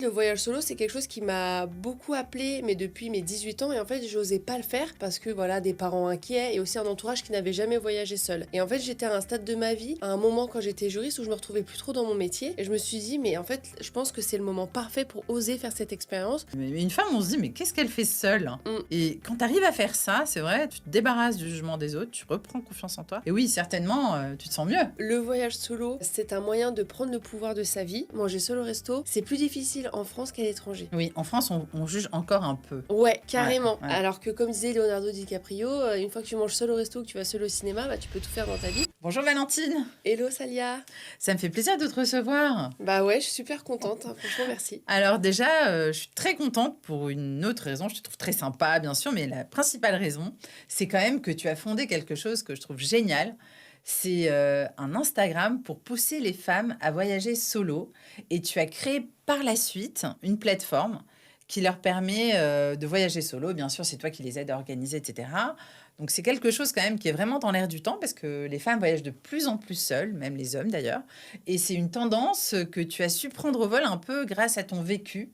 Le voyage solo, c'est quelque chose qui m'a beaucoup appelée, mais depuis mes 18 ans, et en fait, j'osais pas le faire parce que voilà, des parents inquiets et aussi un entourage qui n'avait jamais voyagé seul. Et en fait, j'étais à un stade de ma vie, à un moment quand j'étais juriste où je me retrouvais plus trop dans mon métier, et je me suis dit, mais en fait, je pense que c'est le moment parfait pour oser faire cette expérience. Mais une femme, on se dit, mais qu'est-ce qu'elle fait seule? Et quand tu arrives à faire ça, c'est vrai, tu te débarrasses du jugement des autres, tu reprends confiance en toi. Et oui, certainement, tu te sens mieux. Le voyage solo, c'est un moyen de prendre le pouvoir de sa vie. Manger seul au resto, c'est plus difficile en France qu'à l'étranger. Oui, en France, on juge encore un peu. Ouais, carrément. Ouais. Alors que comme disait Leonardo DiCaprio, une fois que tu manges seul au resto, que tu vas seul au cinéma, bah, tu peux tout faire dans ta vie. Bonjour Valentine, Hello Salia. ça me fait plaisir de te recevoir. Bah ouais, je suis super contente, hein, franchement merci. Alors déjà, je suis très contente pour une autre raison. Je te trouve très sympa, bien sûr, mais la principale raison, c'est quand même que tu as fondé quelque chose que je trouve génial. C'est un Instagram pour pousser les femmes à voyager solo. Et tu as créé par la suite une plateforme qui leur permet de voyager solo. Bien sûr, c'est toi qui les aides à organiser, etc. Donc c'est quelque chose quand même qui est vraiment dans l'air du temps parce que les femmes voyagent de plus en plus seules, même les hommes d'ailleurs. Et c'est une tendance que tu as su prendre au vol un peu grâce à ton vécu.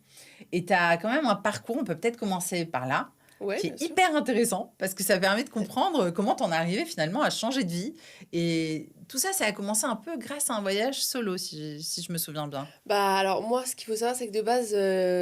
Et tu as quand même un parcours, on peut peut-être commencer par là, Ouais, qui bien est sûr. hyper intéressant parce que ça permet de comprendre comment t'en es arrivé finalement à changer de vie. Et tout ça, ça a commencé un peu grâce à un voyage solo, si je me souviens bien. Bah alors moi, ce qu'il faut savoir, c'est que de base,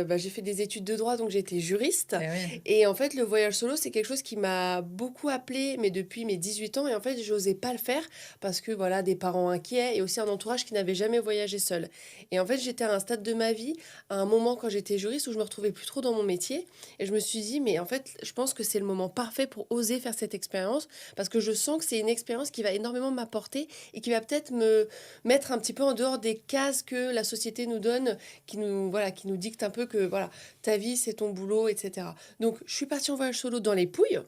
bah, j'ai fait des études de droit, donc j'étais juriste. Eh oui. Et en fait, le voyage solo, c'est quelque chose qui m'a beaucoup appelée, mais depuis mes 18 ans. Et en fait, j'osais pas le faire parce que voilà, des parents inquiets et aussi un entourage qui n'avait jamais voyagé seul. Et en fait, j'étais à un stade de ma vie, à un moment quand j'étais juriste où je me retrouvais plus trop dans mon métier. Et je me suis dit, mais en fait, je pense que c'est le moment parfait pour oser faire cette expérience parce que je sens que c'est une expérience qui va énormément m'apporter et qui va peut-être me mettre un petit peu en dehors des cases que la société nous donne, qui nous dicte un peu que voilà, ta vie c'est ton boulot, etc. Donc je suis partie en voyage solo dans les Pouilles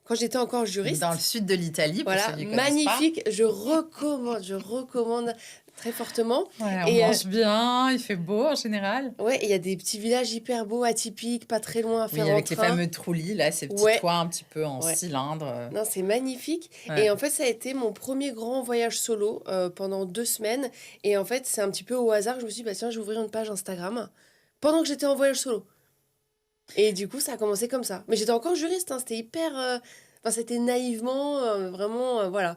quand j'étais encore juriste. Dans le sud de l'Italie, pour Voilà, ceux qui ne connaissent pas. magnifique, je recommande très fortement. Ouais, on Et mange bien, il fait beau en général. ouais, il y a des petits villages hyper beaux, atypiques, pas très loin à Oui, faire en avec les train. fameux troulis, là, ces petits Ouais. toits un petit peu en Ouais. cylindre. Non, c'est magnifique. Ouais. Et en fait, ça a été mon premier grand voyage solo pendant 2 semaines. Et en fait, c'est un petit peu au hasard que je me suis dit, bah tiens, je vais ouvrir une page Instagram pendant que j'étais en voyage solo. Et du coup, ça a commencé comme ça. Mais j'étais encore juriste, hein, c'était hyper... Enfin, c'était naïvement, vraiment, voilà.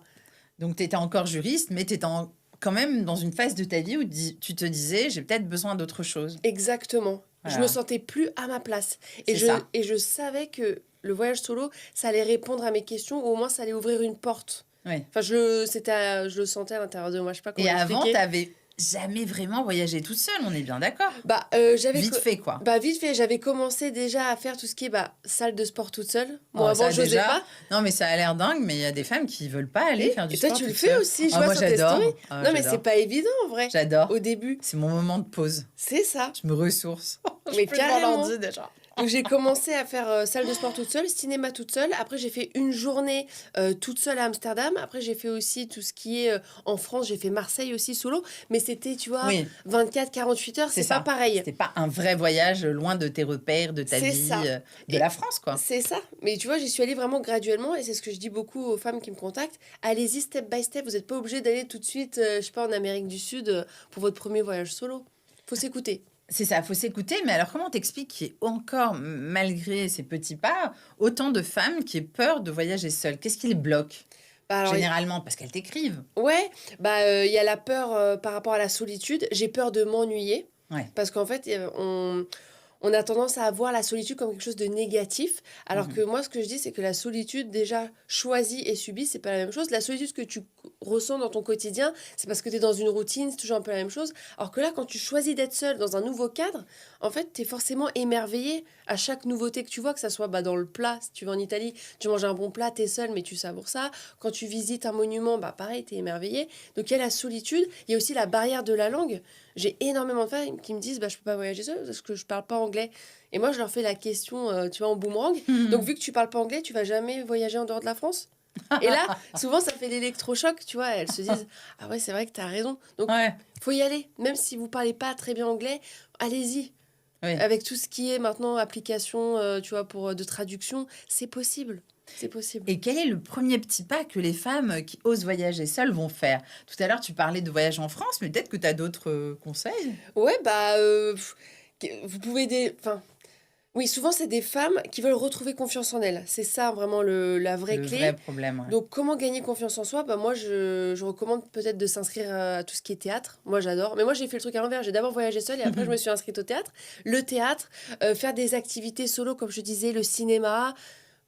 Donc, tu étais encore juriste, mais tu étais quand même dans une phase de ta vie où tu te disais, j'ai peut-être besoin d'autre chose. Exactement. Voilà. Je me sentais plus à ma place. Et C'est ça. et je savais que le voyage solo, ça allait répondre à mes questions, ou au moins ça allait ouvrir une porte. Oui. Enfin, je le sentais à l'intérieur de moi, je sais pas comment Et avant, expliquer. t'avais jamais vraiment voyagé toute seule, on est bien d'accord. Bah, Vite fait, quoi. Bah, vite fait, j'avais commencé déjà à faire tout ce qui est salle de sport toute seule. Moi, Oh, avant, ça, j'osais déjà... pas. Non, mais ça a l'air dingue, mais il y a des femmes qui veulent pas aller faire du Et toi, sport tu le toute fais seule. aussi, je Ah, vois moi, sur tes j'adore. stories. Ah, Non, mais j'adore. c'est pas évident, en vrai. J'adore. Au début. C'est mon moment de pause. C'est ça. Je me ressource. Je Mais suis plus devant carrément. l'ordi, déjà. Donc j'ai commencé à faire salle de sport toute seule, cinéma toute seule. Après j'ai fait une journée toute seule à Amsterdam. Après j'ai fait aussi tout ce qui est en France. J'ai fait Marseille aussi solo. Mais c'était, tu vois, Oui. 24-48 heures, c'est pas pareil. C'était pas un vrai voyage loin de tes repères, de ta C'est vie, ça. de Et la France, quoi. C'est ça. Mais tu vois, j'y suis allée vraiment graduellement. Et c'est ce que je dis beaucoup aux femmes qui me contactent. Allez-y step by step. Vous n'êtes pas obligé d'aller tout de suite, je sais pas, en Amérique du Sud pour votre premier voyage solo. Faut s'écouter. C'est ça, faut s'écouter. Mais alors, comment t'expliques qu'il y ait encore, malgré ces petits pas, autant de femmes qui aient peur de voyager seules? Qu'est-ce qui les bloque? Bah, alors, Généralement, parce qu'elles t'écrivent. ouais, il y a la peur par rapport à la solitude. J'ai peur de m'ennuyer. Ouais. Parce qu'en fait, on a tendance à voir la solitude comme quelque chose de négatif. Alors que moi, ce que je dis, c'est que la solitude, déjà choisie et subie, c'est pas la même chose. La solitude que tu ressens dans ton quotidien, c'est parce que tu es dans une routine, c'est toujours un peu la même chose. Alors que là, quand tu choisis d'être seul dans un nouveau cadre, en fait, tu es forcément émerveillé à chaque nouveauté que tu vois, que ça soit dans le plat. Si tu vas en Italie, tu manges un bon plat, tu es seul, mais tu savoures ça. Quand tu visites un monument, pareil, tu es émerveillé. Donc, il y a la solitude. Il y a aussi la barrière de la langue. J'ai énormément de femmes qui me disent je peux pas voyager seule parce que je parle pas anglais. Et moi, je leur fais la question, tu vois, en boomerang. Donc, vu que tu parles pas anglais, tu vas jamais voyager en dehors de la France? Et là, souvent, ça fait l'électrochoc, tu vois. Elles se disent ah ouais, c'est vrai que tu as raison. Donc, Ouais. faut y aller. Même si vous parlez pas très bien anglais, allez-y. Oui. Avec tout ce qui est maintenant application, tu vois, de traduction, c'est possible. C'est possible. Et quel est le premier petit pas que les femmes qui osent voyager seules vont faire? Tout à l'heure, tu parlais de voyage en France, mais peut-être que tu as d'autres conseils? Ouais, Vous pouvez enfin, oui, souvent c'est des femmes qui veulent retrouver confiance en elles. C'est ça vraiment la vraie Le vrai clé. problème, ouais. Donc, comment gagner confiance en soi? Bah, moi, je recommande peut-être de s'inscrire à tout ce qui est théâtre. Moi, j'adore. Mais moi, j'ai fait le truc à l'envers. J'ai d'abord voyagé seule et après, je me suis inscrite au théâtre. Le théâtre, faire des activités solo, comme je disais, le cinéma,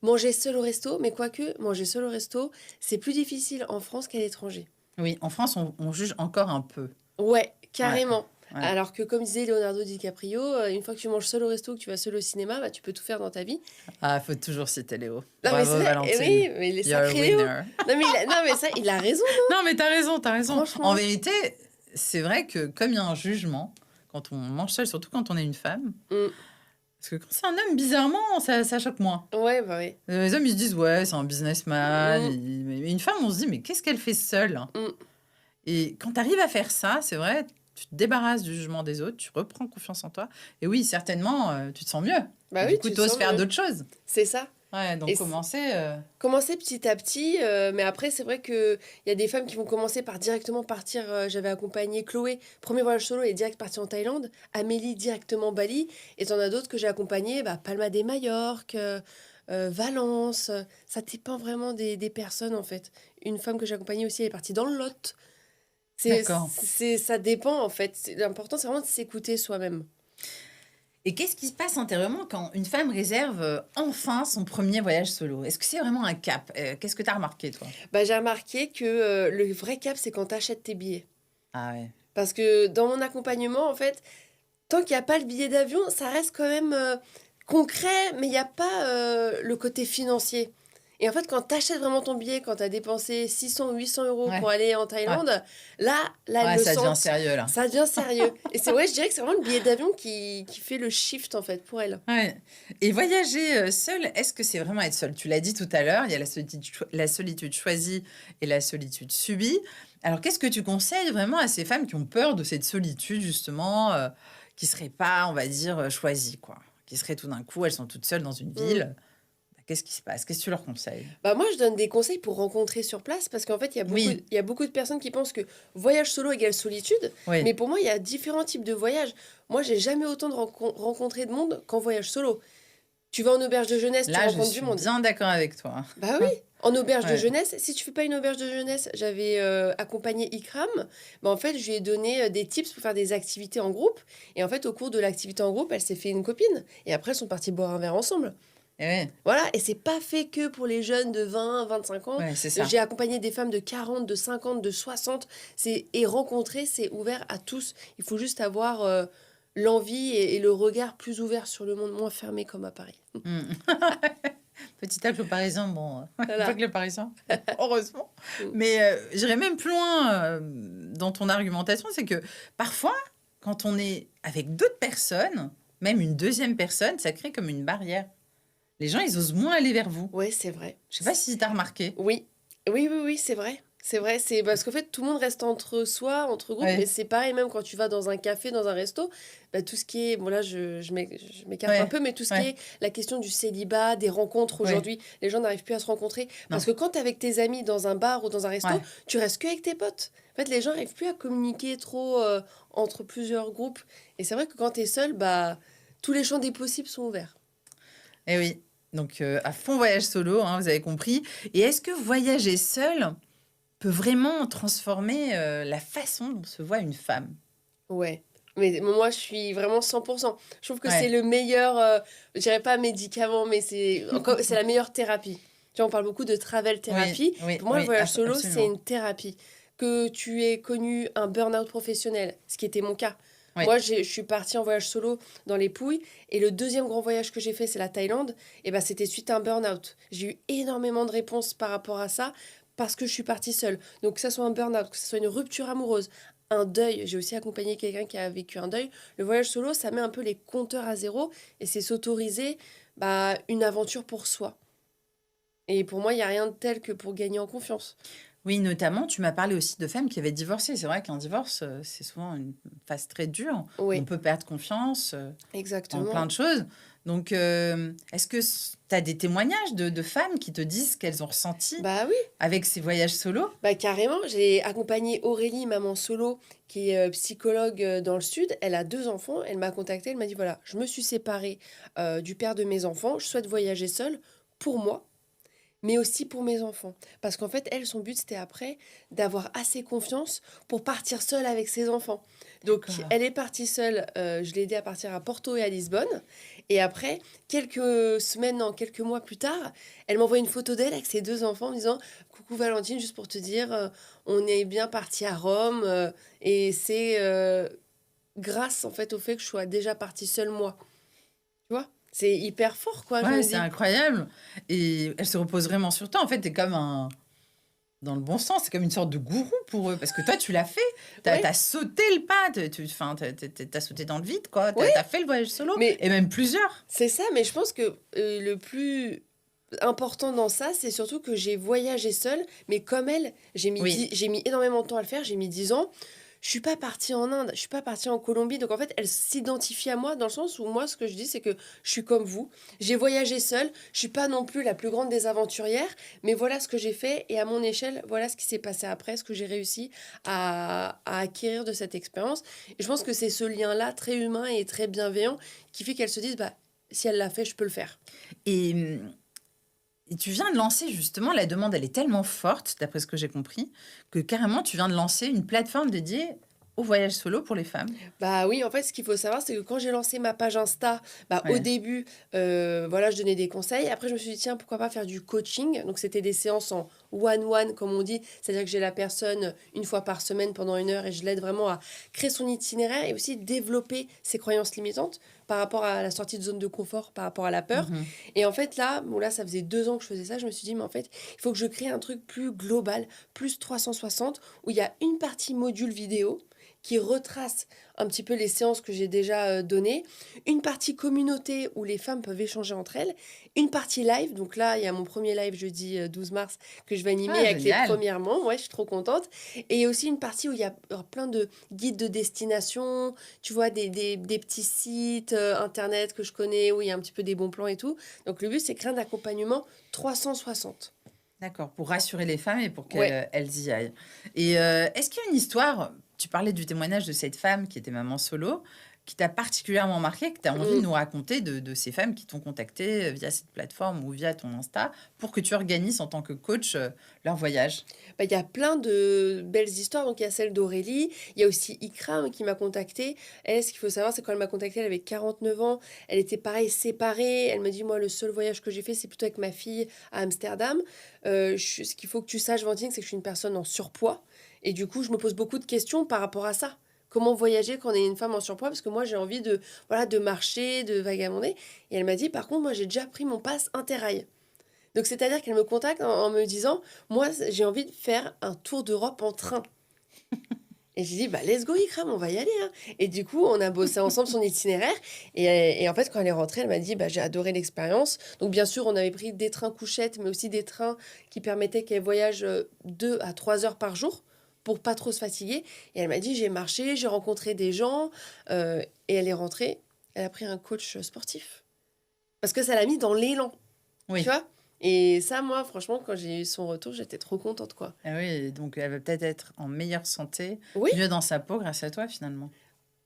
manger seul au resto. Mais quoique, manger seul au resto, c'est plus difficile en France qu'à l'étranger. Oui, en France, on juge encore un peu. Ouais, Ouais, carrément. ouais. Alors que, comme disait Leonardo DiCaprio, une fois que tu manges seul au resto, que tu vas seul au cinéma, bah, tu peux tout faire dans ta vie. Ah, faut toujours citer Léo. Non, mais Bravo, c'est ça. Et Valentine. oui, mais il est You're a sacré Léo. winner. Non, mais, non, mais ça, il a raison, Non, mais t'as raison, t'as raison. En franchement. vérité, c'est vrai que comme il y a un jugement, quand on mange seul, surtout quand on est une femme, Mm. parce que quand c'est un homme, bizarrement, ça choque moins. Ouais, bah ouais. Les hommes, ils se disent, ouais, c'est un businessman. Mm. Mais une femme, on se dit, mais qu'est-ce qu'elle fait seule? Mm. Et quand tu arrives à faire ça, c'est vrai, tu te débarrasses du jugement des autres, tu reprends confiance en toi. Et oui, certainement, tu te sens mieux. Bah Et oui, du coup, tu tu te oses sens faire mieux. d'autres choses. C'est ça. Ouais, donc Et commencer. commencer petit à petit, mais après, c'est vrai qu'il y a des femmes qui vont commencer par directement partir. J'avais accompagné Chloé, premier voyage solo, et direct partie en Thaïlande. Amélie, directement Bali. Et t'en as d'autres que j'ai accompagnées, bah, Palma de Majorque, Valence. Ça dépend vraiment des personnes, en fait. Une femme que j'ai accompagnée aussi, elle est partie dans le Lot. D'accord. Ça dépend, en fait. L'important, c'est vraiment de s'écouter soi-même. Et qu'est-ce qui se passe intérieurement quand une femme réserve enfin son premier voyage solo? Est-ce que c'est vraiment un cap? Qu'est-ce que tu as remarqué, toi? Bah, j'ai remarqué que le vrai cap, c'est quand tu achètes tes billets. Ah ouais. Parce que dans mon accompagnement, en fait, tant qu'il n'y a pas le billet d'avion, ça reste quand même concret, mais il n'y a pas le côté financier. Et en fait, quand tu achètes vraiment ton billet, quand tu as dépensé 600 ou 800 euros Ouais. pour aller en Thaïlande, là, Ouais, le ça devient sens, sérieux, là. ça devient sérieux. Et c'est ouais, je dirais que c'est vraiment le billet d'avion qui fait le shift, en fait, pour elle. Ouais. Et voyager seule, est-ce que c'est vraiment être seule? Tu l'as dit tout à l'heure, il y a la solitude choisie et la solitude subie. Alors, qu'est-ce que tu conseilles vraiment à ces femmes qui ont peur de cette solitude, justement, qui ne serait pas, on va dire, choisie, quoi? Qui serait tout d'un coup, elles sont toutes seules dans une Mm. ville. Qu'est-ce qui se passe? Qu'est-ce que tu leur conseilles? Bah moi, je donne des conseils pour rencontrer sur place parce qu'en fait, Oui, il y a beaucoup de personnes qui pensent que voyage solo égale solitude. Mais oui. pour moi, il y a différents types de voyages. Moi, j'ai jamais autant rencontré de monde qu'en voyage solo. Tu vas en auberge de jeunesse, tu Là, je rencontres du suis monde. bien d'accord avec toi. Bah oui, en auberge de Ouais. jeunesse, si tu fais pas une auberge de jeunesse, j'avais accompagné Ikram, bah en fait, je lui ai donné des tips pour faire des activités en groupe. Et en fait, au cours de l'activité en groupe, elle s'est fait une copine. Et après, elles sont parties boire un verre ensemble. Et ouais, Voilà, et c'est pas fait que pour les jeunes de 20, 25 ans. ouais, c'est ça. J'ai accompagné des femmes de 40, de 50, de 60. Et rencontrer, c'est ouvert à tous. Il faut juste avoir l'envie et le regard plus ouvert sur le monde, moins fermé comme à Paris. Mm. Petit acte le Parisien, bon, Voilà. pas que le Parisien, heureusement. Mm. Mais j'irais même plus loin dans ton argumentation, c'est que parfois, quand on est avec d'autres personnes, même une deuxième personne, ça crée comme une barrière. Les gens, ils osent moins aller vers vous. Ouais, c'est vrai. Je sais pas si tu as remarqué. Oui, oui, c'est vrai. C'est vrai, c'est parce qu'en fait, tout le monde reste entre soi, entre groupes, Ouais. mais c'est pareil, même quand tu vas dans un café, dans un resto, bah, tout ce qui est, bon là, je m'écarte Ouais, un peu, mais tout ce qui ouais. est la question du célibat, des rencontres Ouais. aujourd'hui, les gens n'arrivent plus à se rencontrer. Parce Non. que quand tu es avec tes amis dans un bar ou dans un resto, Ouais. tu restes que avec tes potes. En fait, les gens n'arrivent plus à communiquer trop entre plusieurs groupes. Et c'est vrai que quand tu es seul, bah, tous les champs des possibles sont ouverts. Eh oui. Donc, à fond voyage solo, hein, vous avez compris. Et est-ce que voyager seul peut vraiment transformer la façon dont se voit une femme? Ouais. Mais moi, je suis vraiment 100%. Je trouve que c'est Ouais. le meilleur, je dirais pas médicament, mais c'est la meilleure thérapie. Tu vois, on parle beaucoup de travel Oui, thérapie. oui, Pour moi, le oui, voyage solo, c'est absolument. une thérapie. Que tu aies connu un burn-out professionnel, ce qui était mon cas. Oui. Moi, je suis partie en voyage solo dans les Pouilles. Et le deuxième grand voyage que j'ai fait, c'est la Thaïlande. Et ben, c'était suite à un burn-out. J'ai eu énormément de réponses par rapport à ça parce que je suis partie seule. Donc, que ça soit un burn-out, que ce soit une rupture amoureuse, un deuil. J'ai aussi accompagné quelqu'un qui a vécu un deuil. Le voyage solo, ça met un peu les compteurs à zéro et c'est s'autoriser une aventure pour soi. Et pour moi, il n'y a rien de tel que pour gagner en confiance. Oui, notamment, tu m'as parlé aussi de femmes qui avaient divorcé. C'est vrai qu'un divorce, c'est souvent une phase très dure. On Oui, peut perdre confiance en plein exactement. de choses. Donc, est-ce que tu as des témoignages de femmes qui te disent ce qu'elles ont ressenti Bah oui, avec ces voyages solo? bah carrément. J'ai accompagné Aurélie, maman solo, qui est psychologue dans le sud. Elle a 2 enfants. Elle m'a contactée. Elle m'a dit, voilà, je me suis séparée du père de mes enfants. Je souhaite voyager seule pour moi, mais aussi pour mes enfants. Parce qu'en fait, elle, son but, c'était après d'avoir assez confiance pour partir seule avec ses enfants. Donc, D'accord. elle est partie seule, je l'ai aidée à partir à Porto et à Lisbonne. Et après, quelques semaines, non, quelques mois plus tard, elle m'envoie une photo d'elle avec ses 2 enfants en me disant, coucou Valentine, juste pour te dire, on est bien parti à Rome. Et c'est grâce, en fait, au fait que je sois déjà partie seule, moi. Tu vois? C'est hyper fort, quoi, je Ouais, me c'est dis. incroyable. Et elle se repose vraiment sur toi. En fait, t'es comme un... Dans le bon sens, c'est comme une sorte de gourou pour eux. Parce que toi, tu l'as fait. T'as Ouais, as sauté le pas. Enfin, t'as sauté dans le vide, quoi. ouais, T'as fait le voyage solo. mais Et même plusieurs. c'est ça, mais je pense que le plus important dans ça, c'est surtout que j'ai voyagé seule, mais comme elle, Oui. j'ai mis énormément de temps à le faire, j'ai mis 10 ans. Je suis pas partie en Inde, je suis pas partie en Colombie, donc en fait, elle s'identifie à moi dans le sens où moi, ce que je dis, c'est que je suis comme vous. J'ai voyagé seule, je suis pas non plus la plus grande des aventurières, mais voilà ce que j'ai fait et à mon échelle, voilà ce qui s'est passé après, ce que j'ai réussi à acquérir de cette expérience. Et je pense que c'est ce lien-là très humain et très bienveillant qui fait qu'elle se dise, bah, si elle l'a fait, je peux le faire. Et, et tu viens de lancer justement, la demande, elle est tellement forte, d'après ce que j'ai compris, que carrément, tu viens de lancer une plateforme dédiée au voyage solo pour les femmes. Bah oui, en fait, ce qu'il faut savoir, c'est que quand j'ai lancé ma page Insta, bah, au Ouais. début, voilà, je donnais des conseils. Après, je me suis dit, tiens, pourquoi pas faire du coaching? Donc, c'était des séances en one-one, comme on dit. C'est-à-dire que j'ai la personne une fois par semaine pendant 1 heure et je l'aide vraiment à créer son itinéraire et aussi développer ses croyances limitantes par rapport à la sortie de zone de confort, par rapport à la peur. Mhm. Et en fait, là, bon, là, ça faisait 2 ans que je faisais ça. Je me suis dit, mais en fait, il faut que je crée un truc plus global, plus 360, où il y a une partie module vidéo qui retrace un petit peu les séances que j'ai déjà données, une partie communauté où les femmes peuvent échanger entre elles, une partie live, donc là il y a mon premier live jeudi 12 mars que je vais animer Ah, avec les génial. premières membres, ouais je suis trop contente, et aussi une partie où il y a plein de guides de destination, tu vois des petits sites internet que je connais où il y a un petit peu des bons plans et tout, donc le but c'est créer un accompagnement 360. D'accord, pour rassurer les femmes et pour qu'elles Ouais. elles y aillent. Et est-ce qu'il y a une histoire, tu parlais du témoignage de cette femme qui était maman solo, qui t'a particulièrement marqué, que tu as envie de Mm. nous raconter de ces femmes qui t'ont contacté via cette plateforme ou via ton Insta pour que tu organises en tant que coach leur voyage? Bah, il y a plein de belles histoires. Donc, il y a celle d'Aurélie. Il y a aussi Ikra qui m'a contactée. Elle, ce qu'il faut savoir, c'est quand elle m'a contactée, elle avait 49 ans. Elle était pareil, séparée. Elle me dit, moi, le seul voyage que j'ai fait, c'est plutôt avec ma fille à Amsterdam. Ce qu'il faut que tu saches, Vantine, c'est que je suis une personne en surpoids. Et du coup, je me pose beaucoup de questions par rapport à ça. Comment voyager quand on est une femme en surpoids? Parce que moi, j'ai envie de, voilà, de marcher, de vagabonder. Et elle m'a dit, par contre, moi, j'ai déjà pris mon pass Interrail. Donc, c'est-à-dire qu'elle me contacte en me disant, moi, j'ai envie de faire un tour d'Europe en train. Et j'ai dit, bah, let's go, Ikram, on va y aller, hein. Et du coup, on a bossé ensemble son itinéraire. Et en fait, quand elle est rentrée, elle m'a dit, bah, j'ai adoré l'expérience. Donc, bien sûr, on avait pris des trains couchettes, mais aussi des trains qui permettaient qu'elle voyage 2 à 3 heures par jour pour pas trop se fatiguer. Et elle m'a dit, j'ai marché, j'ai rencontré des gens. Et elle est rentrée, elle a pris un coach sportif. Parce que ça l'a mis dans l'élan. Tu Oui. vois? Et ça, moi, franchement, quand j'ai eu son retour, j'étais trop contente, quoi. Ah oui, donc elle va peut-être être en meilleure santé, Oui, mieux dans sa peau grâce à toi finalement.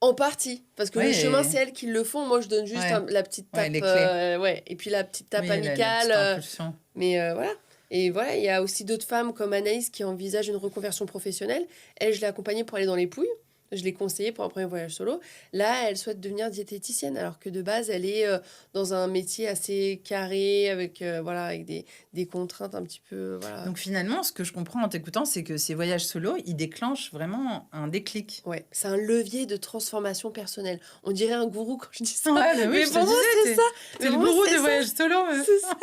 en partie. Parce que Oui, le chemin, c'est elles qui le font. Moi, je donne juste ouais, la petite ouais, tape. les clés. Ouais. Et puis la petite tape Oui, la amicale. petite impulsion. Mais voilà. Et voilà, il y a aussi d'autres femmes comme Anaïs qui envisagent une reconversion professionnelle. Elle, je l'ai accompagnée pour aller dans les Pouilles. Je l'ai conseillée pour un premier voyage solo. Là, elle souhaite devenir diététicienne, alors que de base, elle est dans un métier assez carré, avec, voilà, avec des contraintes un petit peu. Voilà. Donc finalement, ce que je comprends en t'écoutant, c'est que ces voyages solo, ils déclenchent vraiment un déclic. Ouais, c'est un levier de transformation personnelle. On dirait un gourou quand je dis ça. Ouais, bah oui, Mais je te pour moi, disais, c'est ça. Mais t'es le pour moi, gourou c'est des ça. voyages solo. C'est ça.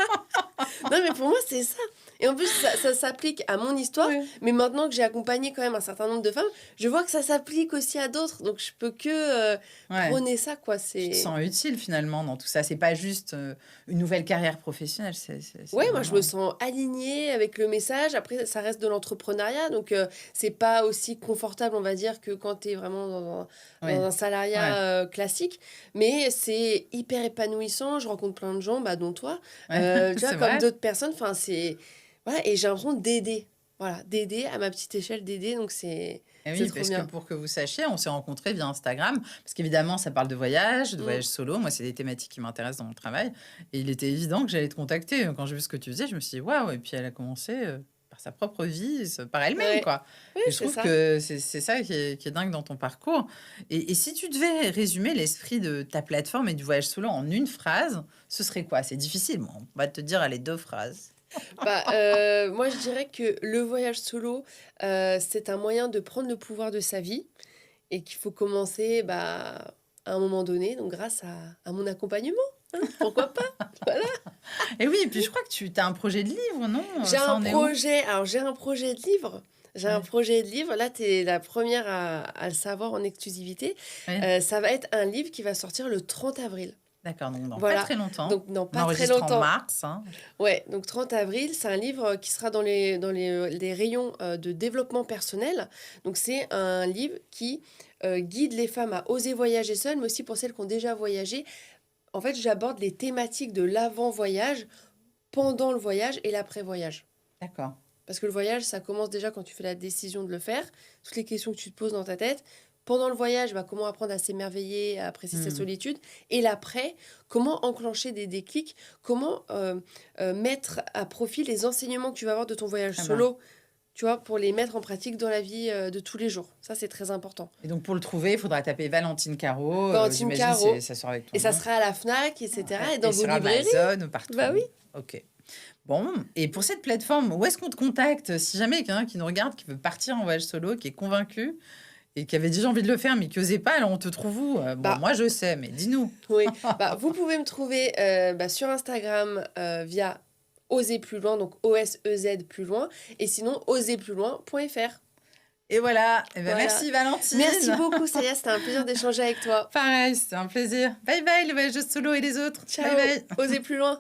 Non, mais pour moi, c'est ça. Et en plus, ça s'applique à mon histoire, Ouais. mais maintenant que j'ai accompagné quand même un certain nombre de femmes, je vois que ça s'applique aussi à d'autres. Donc, je peux que Ouais. prôner ça, quoi. Tu te sens utile finalement dans tout ça. C'est pas juste une nouvelle carrière professionnelle. C'est Ouais, moi, je me vraiment... sens alignée avec le message. Après, ça reste de l'entrepreneuriat, donc c'est pas aussi confortable, on va dire, que quand tu es vraiment Oui. dans un Ouais. salariat classique. Mais c'est hyper épanouissant. Je rencontre plein de gens, bah, dont toi, Ouais. tu vois, C'est comme vrai. d'autres personnes. Enfin, c'est... Voilà, et j'ai l'impression d'aider. Voilà, d'aider à ma petite échelle, d'aider. Donc, Et c'est oui, trop parce que bien. pour que vous sachiez, on s'est rencontrés via Instagram, parce qu'évidemment, ça parle de Mm. voyage solo. Moi, c'est des thématiques qui m'intéressent dans mon travail. Et il était évident que j'allais te contacter. Quand j'ai vu ce que tu faisais, je me suis dit, waouh, et puis elle a commencé par sa propre vie, par elle-même, Ouais, quoi. ouais, Et je c'est trouve ça. que c'est ça qui est dingue dans ton parcours. Et si tu devais résumer l'esprit de ta plateforme et du voyage solo en une phrase, ce serait quoi? C'est difficile. Bon, on va te dire, allez, 2 phrases. Bah, moi, je dirais que le voyage solo, c'est un moyen de prendre le pouvoir de sa vie et qu'il faut commencer bah, à un moment donné, donc grâce à mon accompagnement. Hein, pourquoi pas? Voilà. Et oui, et puis je crois que tu as un projet de livre, non? J'ai Ça un en est où? projet, alors j'ai un projet de livre. J'ai un Ouais, projet de livre. Là, tu es la première à le savoir en exclusivité. ouais. Ça va être un livre qui va sortir le 30 avril. D'accord, donc dans pas Voilà. très longtemps. Donc, dans On pas très enregistre en longtemps. mars, hein. Ouais, donc 30 avril, c'est un livre qui sera dans les rayons de développement personnel. Donc c'est un livre qui guide les femmes à oser voyager seules, mais aussi pour celles qui ont déjà voyagé. En fait, j'aborde les thématiques de l'avant-voyage, pendant le voyage et l'après-voyage. D'accord. Parce que le voyage, ça commence déjà quand tu fais la décision de le faire. Toutes les questions que tu te poses dans ta tête. Pendant le voyage, bah, comment apprendre à s'émerveiller, à apprécier sa Hmm. solitude. Et l'après, comment enclencher des déclics. Comment mettre à profit les enseignements que tu vas avoir de ton voyage Très bien. solo. Tu vois, pour les mettre en pratique dans la vie de tous les jours. Ça, c'est très important. Et donc pour le trouver, il faudra taper Valentine Caro. Valentine J'imagine Caro. ça sort avec ton Et ça nom. sera à la FNAC, etc. Ouais. Et dans Et vos sur librairies. Amazon, partout. Bah oui. Ok. Bon, et pour cette plateforme, où est-ce qu'on te contacte? Si jamais il y a quelqu'un qui nous regarde, qui veut partir en voyage solo, qui est convaincu et qui avait déjà envie de le faire, mais qui n'osait pas, alors on te trouve où? Bon, Bah, moi je sais, mais dis-nous. oui, bah, vous pouvez me trouver sur Instagram via Oser plus loin, donc OSEZ plus loin, et sinon oserplusloin.fr. Et voilà. Eh ben, Voilà. merci Valentine. Merci beaucoup, Saya, c'était un plaisir d'échanger avec toi. Pareil, c'était un plaisir. Bye bye, le voyage solo et les autres. Ciao, Bye bye. Oser plus loin.